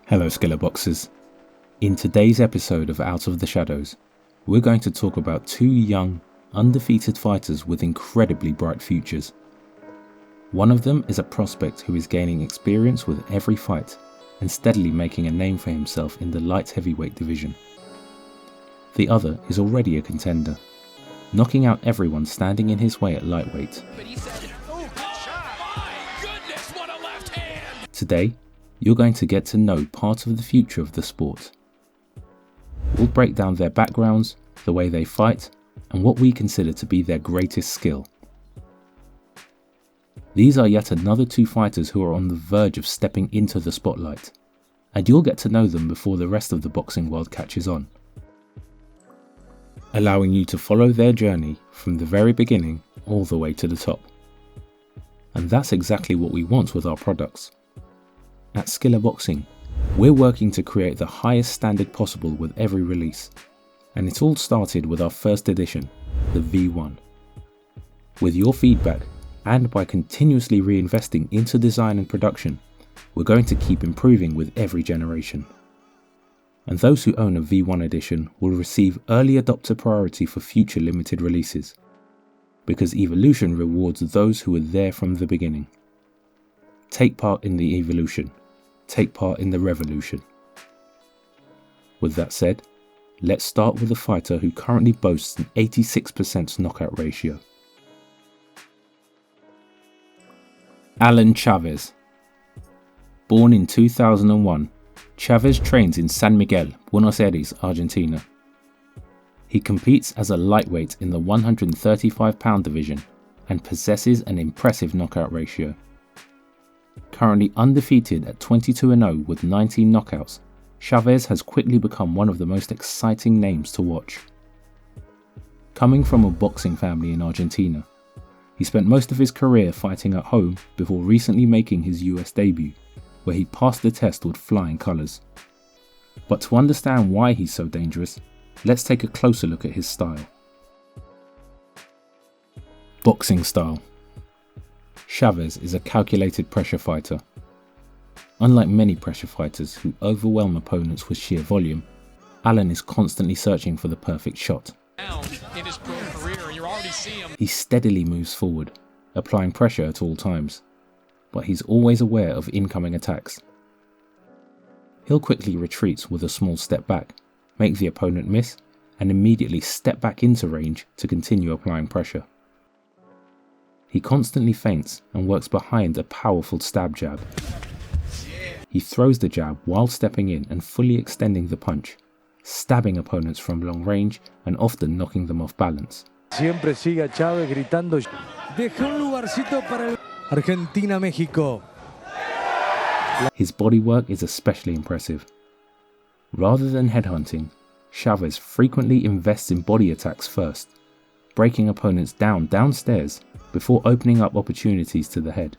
Hello Skillr Boxers. In today's episode of Out of the Shadows, we're going to talk about two young, undefeated fighters with incredibly bright futures. One of them is a prospect who is gaining experience with every fight and steadily making a name for himself in the light heavyweight division. The other is already a contender, knocking out everyone standing in his way at lightweight. Today, you're going to get to know part of the future of the sport. We'll break down their backgrounds, the way they fight, and what we consider to be their greatest skill. These are yet another two fighters who are on the verge of stepping into the spotlight, and you'll get to know them before the rest of the boxing world catches on, allowing you to follow their journey from the very beginning all the way to the top. And that's exactly what we want with our products. At Skillr Boxing, we're working to create the highest standard possible with every release, and it all started with our first edition, the V1. With your feedback, and by continuously reinvesting into design and production, we're going to keep improving with every generation. And those who own a V1 edition will receive early adopter priority for future limited releases, because evolution rewards those who were there from the beginning. Take part in the evolution. Take part in the revolution. With that said, let's start with a fighter who currently boasts an 86% knockout ratio. Alan Chaves. Born in 2001, Chaves trains in San Miguel, Buenos Aires, Argentina. He competes as a lightweight in the 135-pound division and possesses an impressive knockout ratio. Currently undefeated at 22-0 with 19 knockouts, Chaves has quickly become one of the most exciting names to watch. Coming from a boxing family in Argentina, he spent most of his career fighting at home before recently making his US debut, where he passed the test with flying colours. But to understand why he's so dangerous, let's take a closer look at his style. Boxing style. Chaves is a calculated pressure fighter. Unlike many pressure fighters who overwhelm opponents with sheer volume, Alan is constantly searching for the perfect shot. He steadily moves forward, applying pressure at all times, but he's always aware of incoming attacks. He'll quickly retreat with a small step back, make the opponent miss, and immediately step back into range to continue applying pressure. He constantly feints and works behind a powerful stab jab. He throws the jab while stepping in and fully extending the punch, stabbing opponents from long range and often knocking them off balance. Siempre sigue a Chaves gritando: "Deja un lugarcito para Argentina, México." His bodywork is especially impressive. Rather than headhunting, Chaves frequently invests in body attacks first, breaking opponents downstairs before opening up opportunities to the head.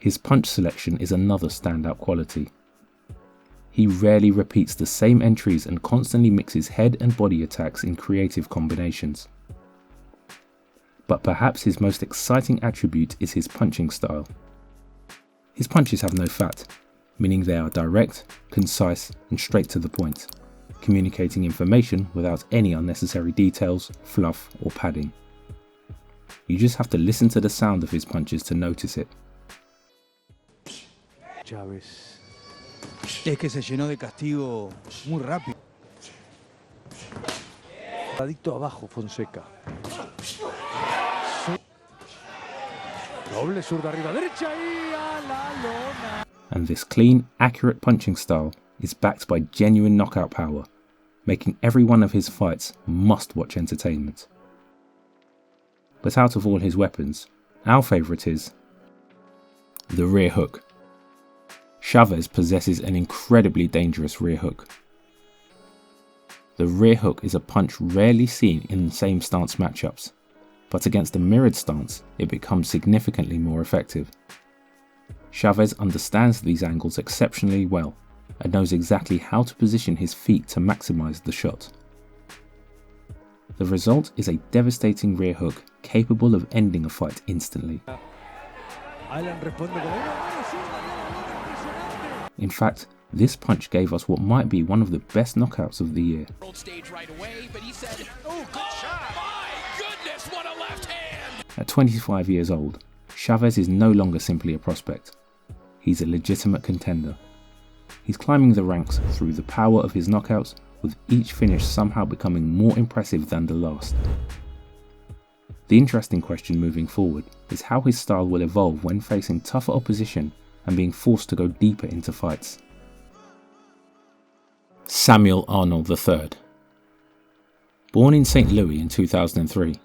His punch selection is another standout quality. He rarely repeats the same entries and constantly mixes head and body attacks in creative combinations. But perhaps his most exciting attribute is his punching style. His punches have no fat, meaning they are direct, concise, and straight to the point, communicating information without any unnecessary details, fluff, or padding. You just have to listen to the sound of his punches to notice it. Chaves es que se llenó de castigo muy rápido. Adicto abajo, Fonseca. Doble zurda arriba derecha y a la lona. And this clean, accurate punching style is backed by genuine knockout power, making every one of his fights must-watch entertainment. But out of all his weapons, our favourite is the rear hook. Chaves possesses an incredibly dangerous rear hook. The rear hook is a punch rarely seen in the same stance matchups, but against a mirrored stance, it becomes significantly more effective. Chaves understands these angles exceptionally well and knows exactly how to position his feet to maximise the shot. The result is a devastating rear hook capable of ending a fight instantly. In fact, this punch gave us what might be one of the best knockouts of the year. At 25 years old, Chaves is no longer simply a prospect. He's a legitimate contender. He's climbing the ranks through the power of his knockouts, with each finish somehow becoming more impressive than the last. The interesting question moving forward is how his style will evolve when facing tougher opposition and being forced to go deeper into fights. Samuel Arnold III. Born in St. Louis in 2003,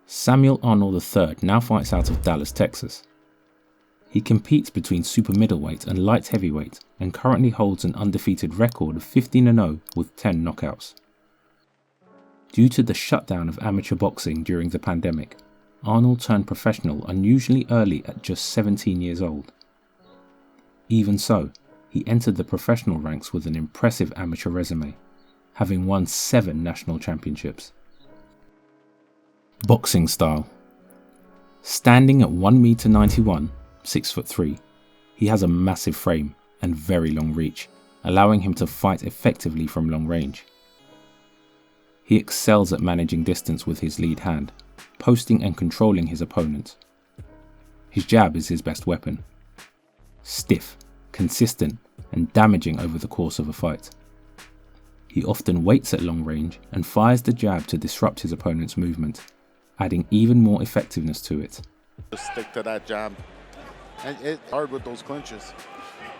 Samuel Arnold III now fights out of Dallas, Texas. He competes between super middleweight and light heavyweight and currently holds an undefeated record of 15-0 with 10 knockouts. Due to the shutdown of amateur boxing during the pandemic, Arnold turned professional unusually early at just 17 years old. Even so, he entered the professional ranks with an impressive amateur resume, having won 7 national championships. Boxing style. Standing at 1m91, 6'3", he has a massive frame and very long reach, allowing him to fight effectively from long range. He excels at managing distance with his lead hand, posting and controlling his opponent. His jab is his best weapon. Stiff, consistent, and damaging over the course of a fight. He often waits at long range and fires the jab to disrupt his opponent's movement, adding even more effectiveness to it. Just stick to that jab. And it's hard with those clinches.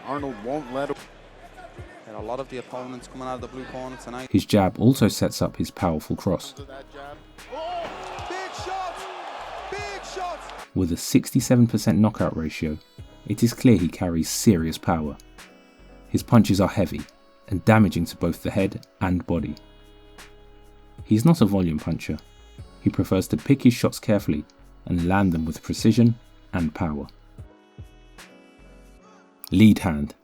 Arnold won't let him. And a lot of the opponents coming out of the blue corner tonight. His jab also sets up his powerful cross. Big shots! With a 67% knockout ratio, it is clear he carries serious power. His punches are heavy and damaging to both the head and body. He's not a volume puncher. He prefers to pick his shots carefully and land them with precision and power. Lead hand.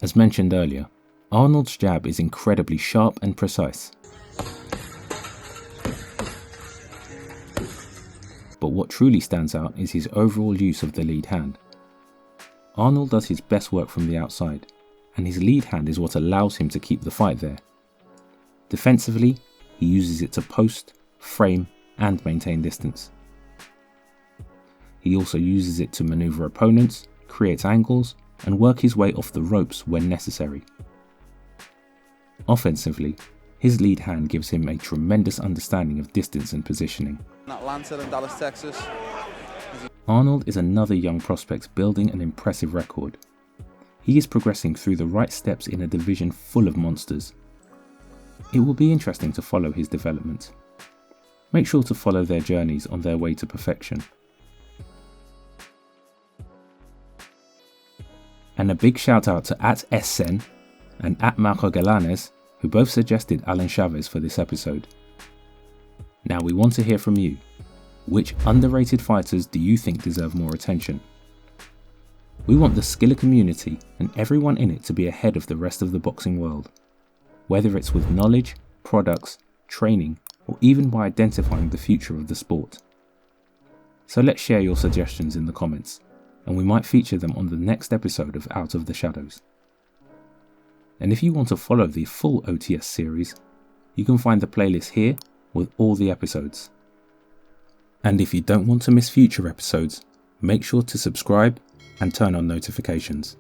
As mentioned earlier, Arnold's jab is incredibly sharp and precise. But what truly stands out is his overall use of the lead hand. Arnold does his best work from the outside, and his lead hand is what allows him to keep the fight there. Defensively, he uses it to post, frame, and maintain distance. He also uses it to maneuver opponents, create angles, and work his way off the ropes when necessary. Offensively, his lead hand gives him a tremendous understanding of distance and positioning. Atlanta and Dallas, Texas. Arnold is another young prospect building an impressive record. He is progressing through the right steps in a division full of monsters. It will be interesting to follow his development. Make sure to follow their journeys on their way to perfection. And a big shout out to @SN and @Marco Galanes, who both suggested Alan Chaves for this episode. Now we want to hear from you. Which underrated fighters do you think deserve more attention? We want the Skillr community and everyone in it to be ahead of the rest of the boxing world, whether it's with knowledge, products, training, or even by identifying the future of the sport. So let's share your suggestions in the comments, and we might feature them on the next episode of Out of the Shadows. And if you want to follow the full OTS series, you can find the playlist here with all the episodes. And if you don't want to miss future episodes, make sure to subscribe and turn on notifications.